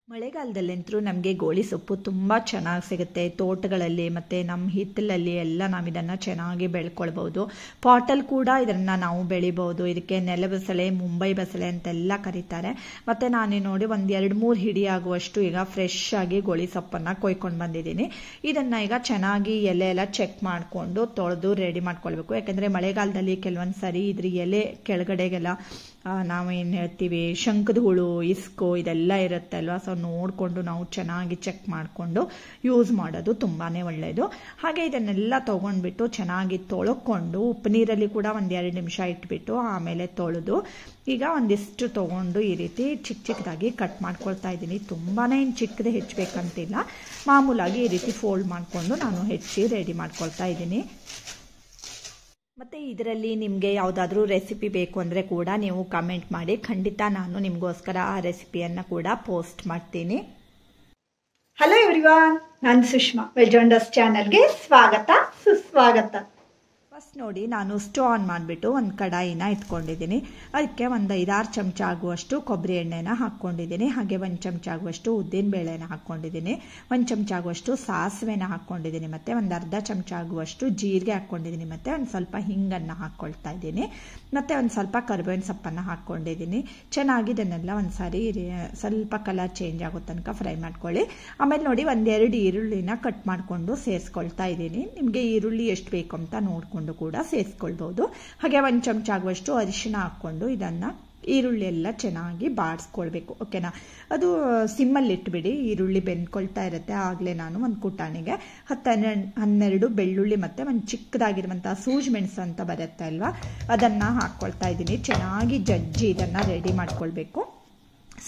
ಮಳೆಗಾಲದಲ್ಲಂತೂ ನಮಗೆ ಗೋಳಿ ಸೊಪ್ಪು ತುಂಬ ಚೆನ್ನಾಗಿ ಸಿಗುತ್ತೆ. ತೋಟಗಳಲ್ಲಿ ಮತ್ತು ನಮ್ಮ ಹಿತ್ತಲಲ್ಲಿ ಎಲ್ಲ ನಾವು ಇದನ್ನು ಚೆನ್ನಾಗಿ ಬೆಳ್ಕೊಳ್ಬೋದು. ಪಾಟಲ್ಲಿ ಕೂಡ ಇದನ್ನು ನಾವು ಬೆಳಿಬೋದು. ಇದಕ್ಕೆ ನೆಲಬಸಳೆ, ಮುಂಬೈ ಬಸಳೆ ಅಂತೆಲ್ಲ ಕರೀತಾರೆ. ಮತ್ತು ನಾನು ನೋಡಿ ಒಂದು 2-3 ಹಿಡಿ ಆಗುವಷ್ಟು ಈಗ ಫ್ರೆಶ್ ಆಗಿ ಗೋಳಿ ಸೊಪ್ಪನ್ನು ಕೊಯ್ಕೊಂಡು ಬಂದಿದ್ದೀನಿ. ಇದನ್ನು ಈಗ ಚೆನ್ನಾಗಿ ಎಲೆ ಎಲ್ಲ ಚೆಕ್ ಮಾಡಿಕೊಂಡು ತೊಳೆದು ರೆಡಿ ಮಾಡ್ಕೊಳ್ಬೇಕು. ಯಾಕೆಂದರೆ ಮಳೆಗಾಲದಲ್ಲಿ ಕೆಲವೊಂದು ಸರಿ ಇದ್ರ ಎಲೆ ಕೆಳಗಡೆಗೆಲ್ಲ ನಾವೇನು ಹೇಳ್ತೀವಿ ಶಂಕದ ಹುಳು, ಇಸ್ಕು ಇದೆಲ್ಲ ಇರುತ್ತೆ ಅಲ್ವಾ. ಸೊ ನೋಡಿಕೊಂಡು ನಾವು ಚೆನ್ನಾಗಿ ಚೆಕ್ ಮಾಡಿಕೊಂಡು ಯೂಸ್ ಮಾಡೋದು ತುಂಬಾ ಒಳ್ಳೆಯದು. ಹಾಗೆ ಇದನ್ನೆಲ್ಲ ತೊಗೊಂಡ್ಬಿಟ್ಟು ಚೆನ್ನಾಗಿ ತೊಳ್ಕೊಂಡು ಉಪ್ಪು ನೀರಲ್ಲಿ ಕೂಡ 1-2 ನಿಮಿಷ ಇಟ್ಬಿಟ್ಟು ಆಮೇಲೆ ತೊಳೆದು ಈಗ ಒಂದಿಷ್ಟು ತೊಗೊಂಡು ಈ ರೀತಿ ಚಿಕ್ಕ ಚಿಕ್ಕದಾಗಿ ಕಟ್ ಮಾಡ್ಕೊಳ್ತಾ ಇದ್ದೀನಿ. ತುಂಬಾ ಏನು ಚಿಕ್ಕದೇ ಹೆಚ್ಚಬೇಕಂತಿಲ್ಲ, ಮಾಮೂಲಾಗಿ ಈ ರೀತಿ ಫೋಲ್ಡ್ ಮಾಡಿಕೊಂಡು ನಾನು ಹೆಚ್ಚಿ ರೆಡಿ ಮಾಡ್ಕೊಳ್ತಾ ಇದ್ದೀನಿ. ಮತ್ತು ಇದರಲ್ಲಿ ನಿಮಗೆ ಯಾವುದಾದ್ರೂ ರೆಸಿಪಿ ಬೇಕು ಅಂದರೆ ಕೂಡ ನೀವು ಕಮೆಂಟ್ ಮಾಡಿ, ಖಂಡಿತ ನಾನು ನಿಮಗೋಸ್ಕರ ಆ ರೆಸಿಪಿಯನ್ನು ಕೂಡ ಪೋಸ್ಟ್ ಮಾಡ್ತೀನಿ. ಹಲೋ ಎವ್ರಿವಾನ್, ನಾನು ಸುಷ್ಮಾ. ವೆಲ್ಜಾಂಡರ್ಸ್ ಚಾನಲ್ಗೆ ಸ್ವಾಗತ, ಸುಸ್ವಾಗತ. ಫಸ್ಟ್ ನೋಡಿ, ನಾನು ಸ್ಟವ್ ಆನ್ ಮಾಡಿಬಿಟ್ಟು ಒಂದು ಕಡಾಯಿನ ಇಟ್ಕೊಂಡಿದ್ದೀನಿ. ಅದಕ್ಕೆ ಒಂದು 5-6 ಚಮಚ ಆಗುವಷ್ಟು ಕೊಬ್ಬರಿ ಎಣ್ಣೆನ ಹಾಕ್ಕೊಂಡಿದ್ದೀನಿ. ಹಾಗೆ 1 ಚಮಚ ಆಗುವಷ್ಟು ಉದ್ದಿನ ಬೇಳೆನ ಹಾಕ್ಕೊಂಡಿದ್ದೀನಿ. 1 ಚಮಚ ಆಗುವಷ್ಟು ಸಾಸಿವೆನ ಹಾಕ್ಕೊಂಡಿದ್ದೀನಿ. ಮತ್ತು ಒಂದು ಅರ್ಧ ಚಮಚ ಆಗುವಷ್ಟು ಜೀರಿಗೆ ಹಾಕ್ಕೊಂಡಿದ್ದೀನಿ. ಮತ್ತು ಒಂದು ಸ್ವಲ್ಪ ಹಿಂಗನ್ನು ಹಾಕ್ಕೊಳ್ತಾ ಇದ್ದೀನಿ. ಮತ್ತು ಒಂದು ಸ್ವಲ್ಪ ಕರಿಬೇವಿನ ಸೊಪ್ಪನ್ನು ಹಾಕ್ಕೊಂಡಿದ್ದೀನಿ. ಚೆನ್ನಾಗಿ ಇದನ್ನೆಲ್ಲ ಒಂದು ಸಾರಿ ಸ್ವಲ್ಪ ಕಲರ್ ಚೇಂಜ್ ಆಗೋ ತನಕ ಫ್ರೈ ಮಾಡ್ಕೊಳ್ಳಿ. ಆಮೇಲೆ ನೋಡಿ 1-2 ಈರುಳ್ಳಿನ ಕಟ್ ಮಾಡಿಕೊಂಡು ಸೇರಿಸ್ಕೊಳ್ತಾ ಇದ್ದೀನಿ. ನಿಮಗೆ ಈರುಳ್ಳಿ ಎಷ್ಟು ಬೇಕು ಅಂತ ನೋಡಿಕೊಂಡು ಕೂಡ ಸೇರಿಸ್ಕೊಳ್ಬಹುದು. ಹಾಗೆ 1 ಚಮಚ ಆಗುವಷ್ಟು ಅರಿಶಿನ ಹಾಕ್ಕೊಂಡು ಇದನ್ನು ಈರುಳ್ಳಿ ಎಲ್ಲ ಚೆನ್ನಾಗಿ ಬಾಡಿಸ್ಕೊಳ್ಬೇಕು. ಓಕೆನಾ? ಅದು ಸಿಮ್ಮಲ್ಲಿ ಇಟ್ಬಿಡಿ, ಈರುಳ್ಳಿ ಬೆಂದ್ಕೊಳ್ತಾ ಇರುತ್ತೆ. ಆಗಲೇ ನಾನು ಒಂದು ಕುಟಾಣಿಗೆ 10-12 ಬೆಳ್ಳುಳ್ಳಿ ಮತ್ತು ಒಂದು ಚಿಕ್ಕದಾಗಿರುವಂಥ ಸೂಜಿ ಮೆಣಸು ಅಂತ ಬರುತ್ತೆ ಅಲ್ವಾ, ಅದನ್ನು ಹಾಕ್ಕೊಳ್ತಾ ಇದ್ದೀನಿ. ಚೆನ್ನಾಗಿ ಜಜ್ಜಿ ಇದನ್ನು ರೆಡಿ ಮಾಡ್ಕೊಳ್ಬೇಕು.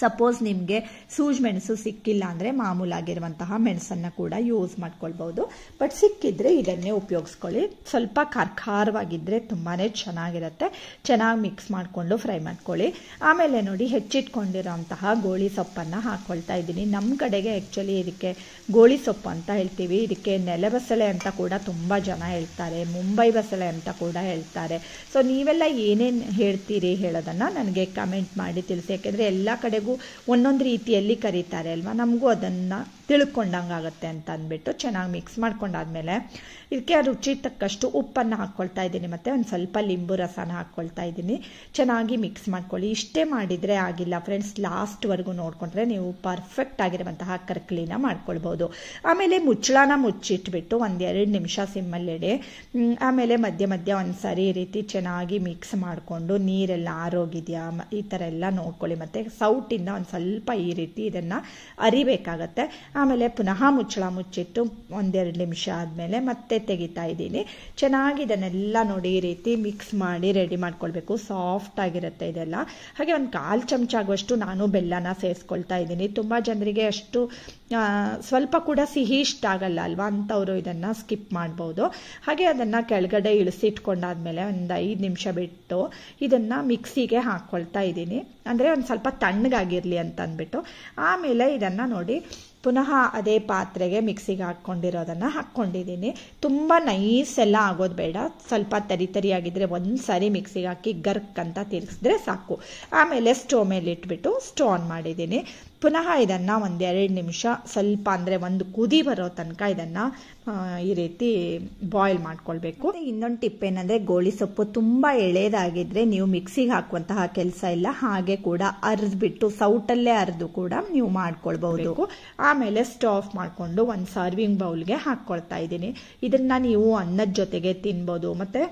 ಸಪೋಸ್ ನಿಮಗೆ ಸೂಜಿ ಮೆಣಸು ಸಿಕ್ಕಿಲ್ಲ ಅಂದರೆ ಮಾಮೂಲಾಗಿರುವಂತಹ ಮೆಣಸನ್ನು ಕೂಡ ಯೂಸ್ ಮಾಡ್ಕೊಳ್ಬೋದು. ಬಟ್ ಸಿಕ್ಕಿದ್ರೆ ಇದನ್ನೇ ಉಪಯೋಗಿಸ್ಕೊಳ್ಳಿ. ಸ್ವಲ್ಪ ಖಾರವಾಗಿದ್ದರೆ ತುಂಬಾ ಚೆನ್ನಾಗಿರುತ್ತೆ. ಚೆನ್ನಾಗಿ ಮಿಕ್ಸ್ ಮಾಡಿಕೊಂಡು ಫ್ರೈ ಮಾಡ್ಕೊಳ್ಳಿ. ಆಮೇಲೆ ನೋಡಿ, ಹೆಚ್ಚಿಟ್ಕೊಂಡಿರೋಂತಹ ಗೋಳಿ ಸೊಪ್ಪನ್ನು ಹಾಕ್ಕೊಳ್ತಾ ಇದ್ದೀನಿ. ನಮ್ಮ ಕಡೆಗೆ ಆ್ಯಕ್ಚುಲಿ ಇದಕ್ಕೆ ಗೋಳಿ ಸೊಪ್ಪು ಅಂತ ಹೇಳ್ತೀವಿ. ಇದಕ್ಕೆ ನೆಲಬಸಳೆ ಅಂತ ಕೂಡ ತುಂಬ ಜನ ಹೇಳ್ತಾರೆ, ಮುಂಬೈ ಬಸಳೆ ಅಂತ ಕೂಡ ಹೇಳ್ತಾರೆ. ಸೊ ನೀವೆಲ್ಲ ಏನೇನು ಹೇಳ್ತೀರಿ ಹೇಳೋದನ್ನು ನನಗೆ ಕಮೆಂಟ್ ಮಾಡಿ ತಿಳಿಸಿ. ಯಾಕೆಂದರೆ ಎಲ್ಲ ಕಡೆಗೂ ಒಂದೊಂದು ರೀತಿಯಲ್ಲಿ ಕರೀತಾರೆ ಅಲ್ವಾ, ನಮಗೂ ಅದನ್ನು ತಿಳ್ಕೊಂಡಂಗಾಗತ್ತೆ ಅಂತ ಅಂದ್ಬಿಟ್ಟು ಚೆನ್ನಾಗಿ ಮಿಕ್ಸ್ ಮಾಡ್ಕೊಂಡಾದ್ಮೇಲೆ ಇದಕ್ಕೆ ರುಚಿ ತಕ್ಕಷ್ಟು ಉಪ್ಪನ್ನು ಹಾಕ್ಕೊಳ್ತಾ ಇದ್ದೀನಿ. ಮತ್ತು ಒಂದು ಸ್ವಲ್ಪ ಲಿಂಬು ರಸನ ಹಾಕ್ಕೊಳ್ತಾ ಇದ್ದೀನಿ. ಚೆನ್ನಾಗಿ ಮಿಕ್ಸ್ ಮಾಡ್ಕೊಳ್ಳಿ. ಇಷ್ಟೇ ಮಾಡಿದರೆ ಆಗಿಲ್ಲ ಫ್ರೆಂಡ್ಸ್, ಲಾಸ್ಟ್ವರೆಗೂ ನೋಡಿಕೊಂಡ್ರೆ ನೀವು ಪರ್ಫೆಕ್ಟ್ ಆಗಿರುವಂತಹ ಕರ್ಕಲಿನ ಮಾಡ್ಕೊಳ್ಬೋದು. ಆಮೇಲೆ ಮುಚ್ಚಳನ ಮುಚ್ಚಿಟ್ಬಿಟ್ಟು 1-2 ನಿಮಿಷ ಸಿಮ್ಮಲ್ಲಿಡಿ. ಆಮೇಲೆ ಮಧ್ಯ ಮಧ್ಯ ಒಂದು ಸಾರಿ ಈ ರೀತಿ ಚೆನ್ನಾಗಿ ಮಿಕ್ಸ್ ಮಾಡಿಕೊಂಡು ನೀರೆಲ್ಲ ಆರೋಗಿದೆಯಾ ಈ ಥರ ಎಲ್ಲ ನೋಡ್ಕೊಳ್ಳಿ. ಮತ್ತು ಸೌಟಿಂದ ಒಂದು ಸ್ವಲ್ಪ ಈ ರೀತಿ ಇದನ್ನು ಅರಿಬೇಕಾಗತ್ತೆ. ಆಮೇಲೆ ಪುನಃ ಮುಚ್ಚಳ ಮುಚ್ಚಿಟ್ಟು 1-2 ನಿಮಿಷ ಆದಮೇಲೆ ಮತ್ತೆ ತೆಗಿತಾ ಇದ್ದೀನಿ. ಚೆನ್ನಾಗಿ ಇದನ್ನೆಲ್ಲ ನೋಡಿ ಈ ರೀತಿ ಮಿಕ್ಸ್ ಮಾಡಿ ರೆಡಿ ಮಾಡ್ಕೊಳ್ಬೇಕು. ಸಾಫ್ಟ್ ಆಗಿರುತ್ತೆ ಇದೆಲ್ಲ. ಹಾಗೆ ಒಂದು 1/4 ಚಮಚ ಆಗುವಷ್ಟು ನಾನು ಬೆಲ್ಲನ ಸೇರಿಸ್ಕೊಳ್ತಾ ಇದ್ದೀನಿ. ತುಂಬ ಜನರಿಗೆ ಅಷ್ಟು ಸ್ವಲ್ಪ ಕೂಡ ಸಿಹಿ ಇಷ್ಟ ಆಗಲ್ಲ ಅಲ್ವಾ, ಅಂಥವರು ಇದನ್ನು ಸ್ಕಿಪ್ ಮಾಡ್ಬೋದು. ಹಾಗೆ ಅದನ್ನು ಕೆಳಗಡೆ ಇಳಿಸಿಟ್ಕೊಂಡಾದ್ಮೇಲೆ ಒಂದು 5 ನಿಮಿಷ ಬಿಟ್ಟು ಇದನ್ನು ಮಿಕ್ಸಿಗೆ ಹಾಕ್ಕೊಳ್ತಾ ಇದ್ದೀನಿ. ಅಂದರೆ ಒಂದು ಸ್ವಲ್ಪ ತಣ್ಣಗಾಗಿರಲಿ ಅಂತ ಅಂದ್ಬಿಟ್ಟು. ಆಮೇಲೆ ಇದನ್ನು ನೋಡಿ ಪುನಃ ಅದೇ ಪಾತ್ರೆಗೆ ಮಿಕ್ಸಿಗೆ ಹಾಕ್ಕೊಂಡಿರೋದನ್ನು ಹಾಕ್ಕೊಂಡಿದ್ದೀನಿ. ತುಂಬ ನೈಸ್ ಎಲ್ಲ ಆಗೋದು ಬೇಡ, ಸ್ವಲ್ಪ ತರಿಯಾಗಿದ್ದರೆ ಒಂದು ಸಾರಿ ಮಿಕ್ಸಿಗೆ ಹಾಕಿ ಗರ್ಕ್ ಅಂತ ತಿರ್ಗಿಸಿದ್ರೆ ಸಾಕು. ಆಮೇಲೆ ಸ್ಟವ್ ಮೇಲೆ ಇಟ್ಬಿಟ್ಟು ಸ್ಟವ್ ಆನ್ ಮಾಡಿದ್ದೀನಿ. ಪುನಃ ಇದನ್ನು 1-2 ನಿಮಿಷ ಸ್ವಲ್ಪ ಅಂದರೆ ಒಂದು ಕುದಿ ಬರೋ ತನಕ ಇದನ್ನು ಈ ರೀತಿ ಬಾಯ್ಲ್ ಮಾಡ್ಕೊಳ್ಬೇಕು. ಇನ್ನೊಂದು ಟಿಪ್ ಏನಂದರೆ, ಗೋಳಿ ಸೊಪ್ಪು ತುಂಬ ಎಳೆದಾಗಿದ್ದರೆ ನೀವು ಮಿಕ್ಸಿಗೆ ಹಾಕುವಂತಹ ಕೆಲಸ ಇಲ್ಲ. ಹಾಗೆ ಕೂಡ ಅರ್ದ್ಬಿಟ್ಟು ಸೌಟಲ್ಲೇ ಅರ್ದು ಕೂಡ ನೀವು ಮಾಡ್ಕೊಳ್ಬಹುದು. ಆಮೇಲೆ ಸ್ಟವ್ ಆಫ್ ಮಾಡಿಕೊಂಡು ಒಂದು ಸರ್ವಿಂಗ್ ಬೌಲ್ಗೆ ಹಾಕ್ಕೊಳ್ತಾ ಇದ್ದೀನಿ. ಇದನ್ನು ನೀವು ಅನ್ನದ ಜೊತೆಗೆ ತಿನ್ಬೋದು, ಮತ್ತು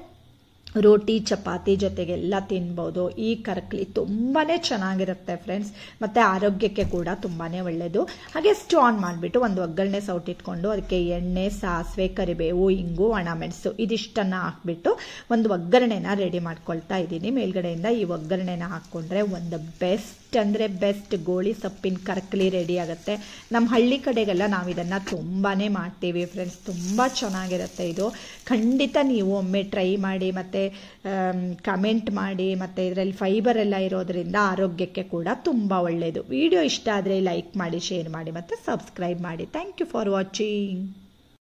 ರೋಟಿ ಚಪಾತಿ ಜೊತೆಗೆಲ್ಲ ತಿನ್ಬೋದು. ಈ ಕರ್ಕಲಿ ತುಂಬಾ ಚೆನ್ನಾಗಿರುತ್ತೆ ಫ್ರೆಂಡ್ಸ್, ಮತ್ತು ಆರೋಗ್ಯಕ್ಕೆ ಕೂಡ ತುಂಬಾ ಒಳ್ಳೆಯದು. ಹಾಗೆ ಸ್ಟವ್ ಆನ್ ಮಾಡಿಬಿಟ್ಟು ಒಂದು ಒಗ್ಗರಣೆ ಸೌಟಿಟ್ಕೊಂಡು ಅದಕ್ಕೆ ಎಣ್ಣೆ, ಸಾಸಿವೆ, ಕರಿಬೇವು, ಇಂಗು, ಒಣಮೆಣಸು ಇದಿಷ್ಟನ್ನು ಹಾಕ್ಬಿಟ್ಟು ಒಂದು ಒಗ್ಗರಣೆನ ರೆಡಿ ಮಾಡ್ಕೊಳ್ತಾ ಇದ್ದೀನಿ. ಮೇಲ್ಗಡೆಯಿಂದ ಈ ಒಗ್ಗರಣೆನ ಹಾಕ್ಕೊಂಡ್ರೆ ಒಂದು ಬೆಸ್ಟ್ ಅಂದರೆ ಬೆಸ್ಟ್ ಗೋಳಿ ಸೊಪ್ಪಿನ ಕರ್ಕಲಿ ರೆಡಿ ಆಗುತ್ತೆ. ನಮ್ಮ ಹಳ್ಳಿ ಕಡೆಗೆಲ್ಲ ನಾವು ಇದನ್ನು ತುಂಬಾ ಮಾಡ್ತೀವಿ ಫ್ರೆಂಡ್ಸ್. ತುಂಬ ಚೆನ್ನಾಗಿರುತ್ತೆ ಇದು. ಖಂಡಿತ ನೀವು ಒಮ್ಮೆ ಟ್ರೈ ಮಾಡಿ ಮತ್ತು ಕಮೆಂಟ್ ಮಾಡಿ. ಮತ್ತು ಇದರಲ್ಲಿ ಫೈಬರ್ ಎಲ್ಲ ಇರೋದ್ರಿಂದ ಆರೋಗ್ಯಕ್ಕೆ ಕೂಡ ತುಂಬ ಒಳ್ಳೆಯದು. ವಿಡಿಯೋ ಇಷ್ಟ ಆದರೆ ಲೈಕ್ ಮಾಡಿ, ಶೇರ್ ಮಾಡಿ ಮತ್ತು ಸಬ್ಸ್ಕ್ರೈಬ್ ಮಾಡಿ. Thank you for watching.